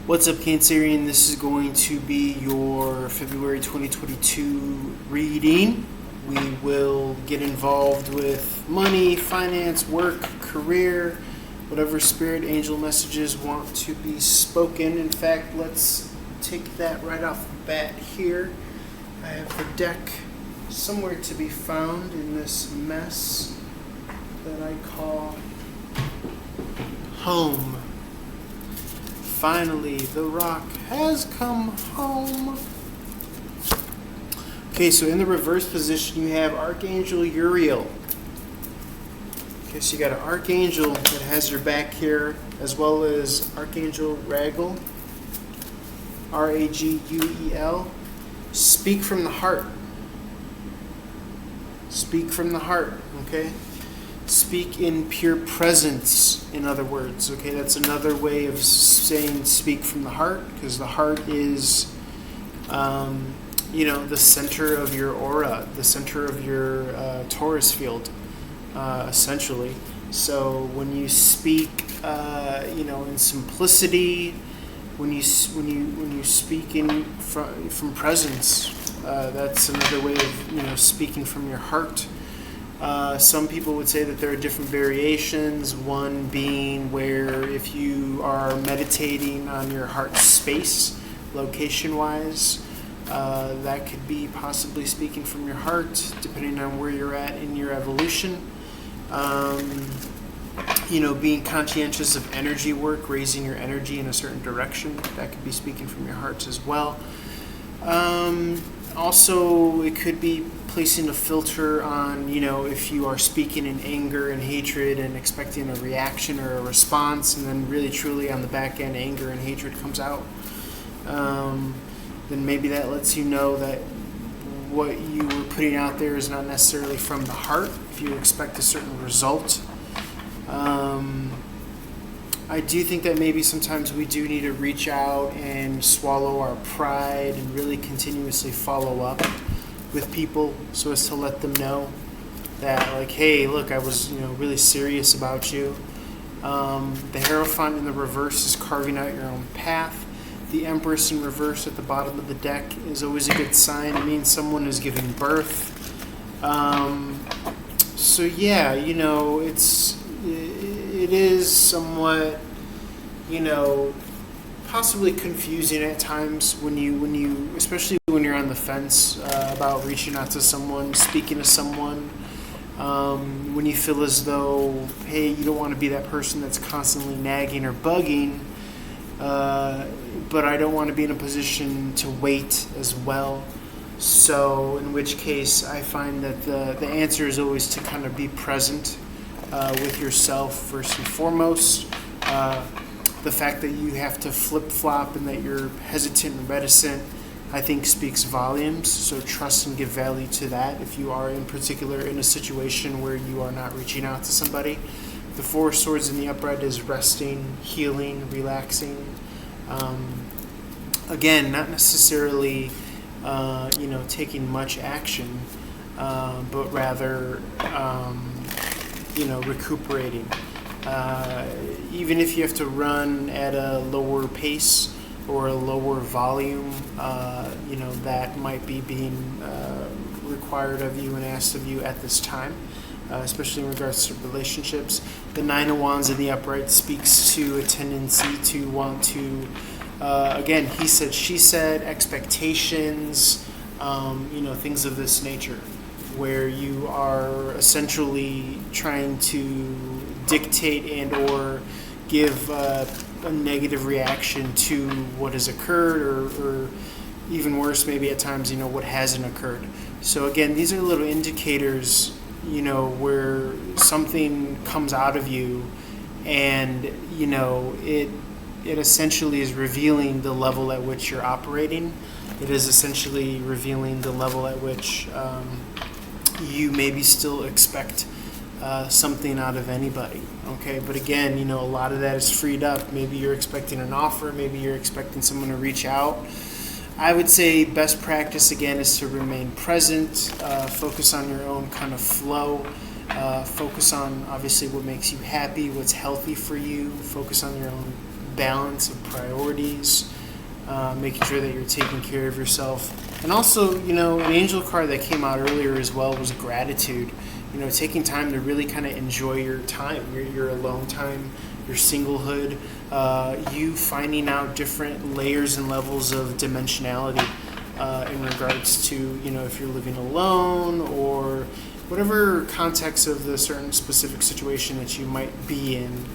What's up, Cancerian? This is going to be your February 2022 reading. We will get involved with money, finance, work, career, whatever spirit angel messages want to be spoken. In fact, let's take that right off the bat here. I have the deck somewhere to be found in this mess that I call home. Finally, the rock has come home. Okay, so in the reverse position, you have Archangel Uriel. Okay, so you got an Archangel that has your back here, as well as Archangel Raguel, Raguel. Speak from the heart. Speak from the heart, okay? Speak in pure presence, in other words. Okay, that's another way of saying speak from the heart, because the heart is, the center of your aura, the center of your Taurus field, essentially. So when you speak, in simplicity, when you speak from presence, that's another way of speaking from your heart. Some people would say that there are different variations, one being where if you are meditating on your heart space, location-wise, that could be possibly speaking from your heart, depending on where you're at in your evolution. Being conscientious of energy work, raising your energy in a certain direction, that could be speaking from your heart as well. Also, it could be placing a filter on, if you are speaking in anger and hatred and expecting a reaction or a response, and then really truly on the back end, anger and hatred comes out, then maybe that lets you know that what you were putting out there is not necessarily from the heart, if you expect a certain result. I do think that maybe sometimes we do need to reach out and swallow our pride and really continuously follow up with people so as to let them know that, like, hey, look, I was, really serious about you. The Hierophant in the reverse is carving out your own path. The Empress in reverse at the bottom of the deck is always a good sign. It means someone is giving birth. It is somewhat, possibly confusing at times when you, especially when you're on the fence about reaching out to someone, speaking to someone, when you feel as though, hey, you don't want to be that person that's constantly nagging or bugging, but I don't want to be in a position to wait as well. So in which case I find that the answer is always to kind of be present with yourself first and foremost. The fact that you have to flip-flop and that you're hesitant and reticent, I think speaks volumes. So trust and give value to that if you are in particular in a situation where you are not reaching out to somebody. The Four of Swords in the upright is resting, healing, relaxing. Again, not necessarily taking much action, but rather recuperating. Even if you have to run at a lower pace or a lower volume, that might be being required of you and asked of you at this time, especially in regards to relationships. The Nine of Wands in the upright speaks to a tendency to want to, again, he said, she said, expectations, things of this nature, where you are essentially trying to dictate and or give a negative reaction to what has occurred, or even worse, maybe at times, what hasn't occurred. So again, these are little indicators, where something comes out of you and, it essentially is revealing the level at which you're operating. It is essentially revealing the level at which you maybe still expect something out of anybody, okay? But again, a lot of that is freed up. Maybe you're expecting an offer. Maybe you're expecting someone to reach out. I would say best practice, again, is to remain present, focus on your own kind of flow, focus on, obviously, what makes you happy, what's healthy for you, focus on your own balance of priorities, making sure that you're taking care of yourself. And also, an angel card that came out earlier as well was gratitude. Taking time to really kind of enjoy your time, your alone time, your singlehood, you finding out different layers and levels of dimensionality in regards to, if you're living alone or whatever context of the certain specific situation that you might be in.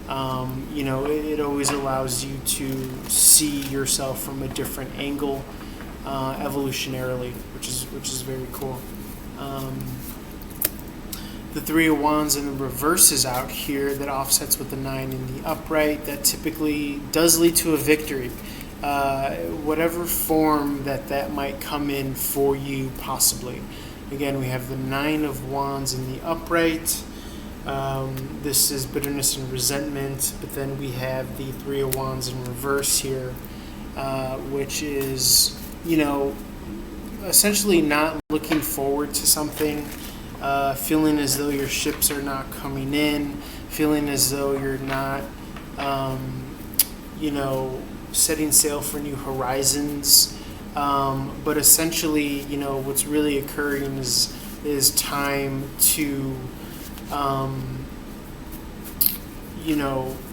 It always allows you to see yourself from a different angle, evolutionarily, which is very cool. The Three of Wands in the reverse is out here that offsets with the 9 in the upright. That typically does lead to a victory, whatever form that might come in for you, possibly. Again, we have the 9 of Wands in the upright. This is bitterness and resentment, but then we have the 3 of Wands in reverse here, which is, essentially not looking forward to something, feeling as though your ships are not coming in, feeling as though you're not, setting sail for new horizons. But essentially, what's really occurring is time to,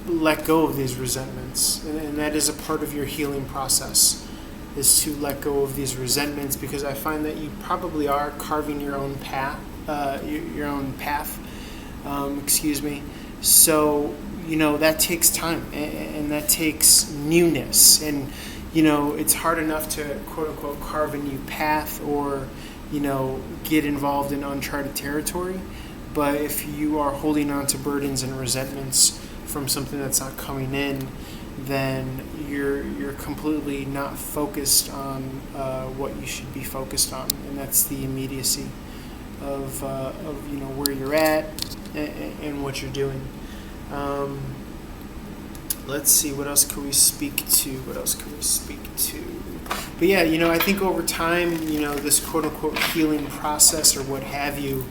let go of these resentments. And that is a part of your healing process, is to let go of these resentments, because I find that you probably are carving your own path, So, that takes time, and that takes newness. And, it's hard enough to, quote unquote, carve a new path or, get involved in uncharted territory. But if you are holding on to burdens and resentments from something that's not coming in, then you're completely not focused on what you should be focused on, and that's the immediacy of where you're at and what you're doing. Let's see, what else can we speak to? But yeah, I think over time, this quote unquote healing process or what have you,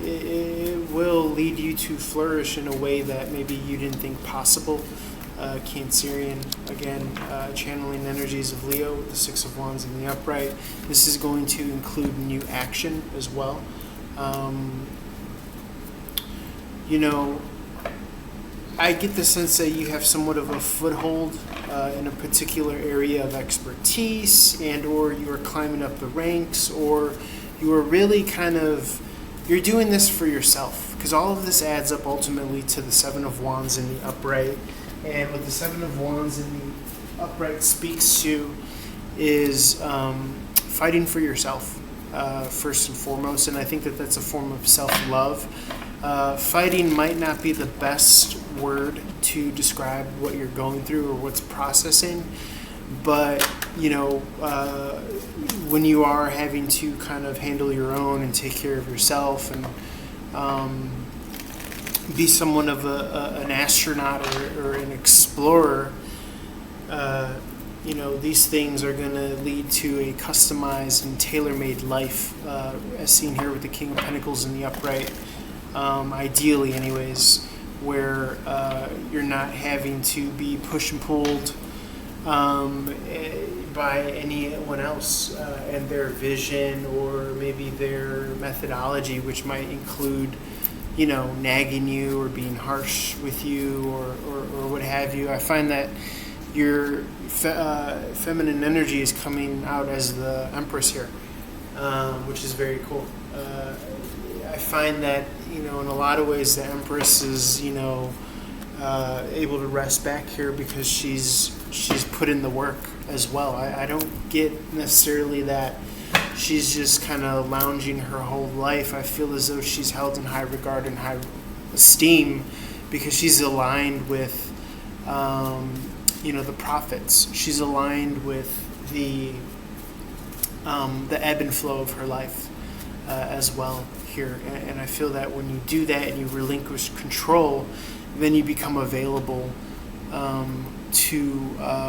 it will lead you to flourish in a way that maybe you didn't think possible. Cancerian, again, channeling energies of Leo with the 6 of Wands in the upright. This is going to include new action as well. I get the sense that you have somewhat of a foothold in a particular area of expertise, and or you are climbing up the ranks, or you are really you're doing this for yourself, because all of this adds up ultimately to the 7 of Wands in the upright. And what the 7 of Wands in the upright speaks to is fighting for yourself, first and foremost. And I think that that's a form of self-love. Fighting might not be the best word to describe what you're going through or what's processing, but when you are having to kind of handle your own and take care of yourself and be someone of an astronaut or an explorer, these things are going to lead to a customized and tailor-made life, as seen here with the King of Pentacles in the upright, ideally anyways, where you're not having to be pushed and pulled by anyone else and their vision or maybe their methodology, which might include nagging you or being harsh with you or what have you. I find that your feminine energy is coming out as the Empress here, which is very cool. I find that, in a lot of ways the Empress is, able to rest back here because she's put in the work as well. I don't get necessarily that she's just kind of lounging her whole life. I feel as though she's held in high regard and high esteem because she's aligned with, the prophets. She's aligned with the ebb and flow of her life as well here. And I feel that when you do that and you relinquish control, then you become available to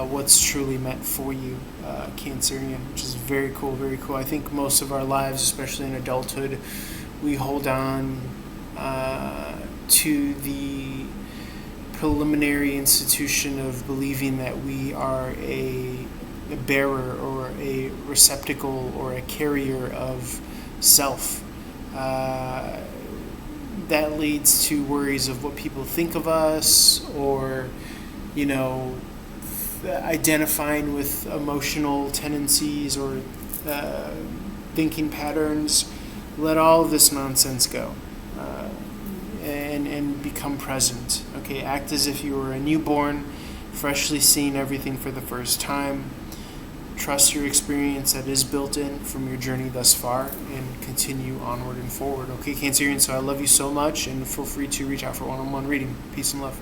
what's truly meant for you, Cancerian, which is very cool, very cool. I think most of our lives, especially in adulthood, we hold on to the preliminary institution of believing that we are a bearer or a receptacle or a carrier of self. That leads to worries of what people think of us, or, identifying with emotional tendencies or thinking patterns. Let all of this nonsense go, and become present. Okay, act as if you were a newborn, freshly seeing everything for the first time. Trust your experience that is built in from your journey thus far, and continue onward and forward. Okay, Cancerian, so I love you so much, and feel free to reach out for one-on-one reading. Peace and love.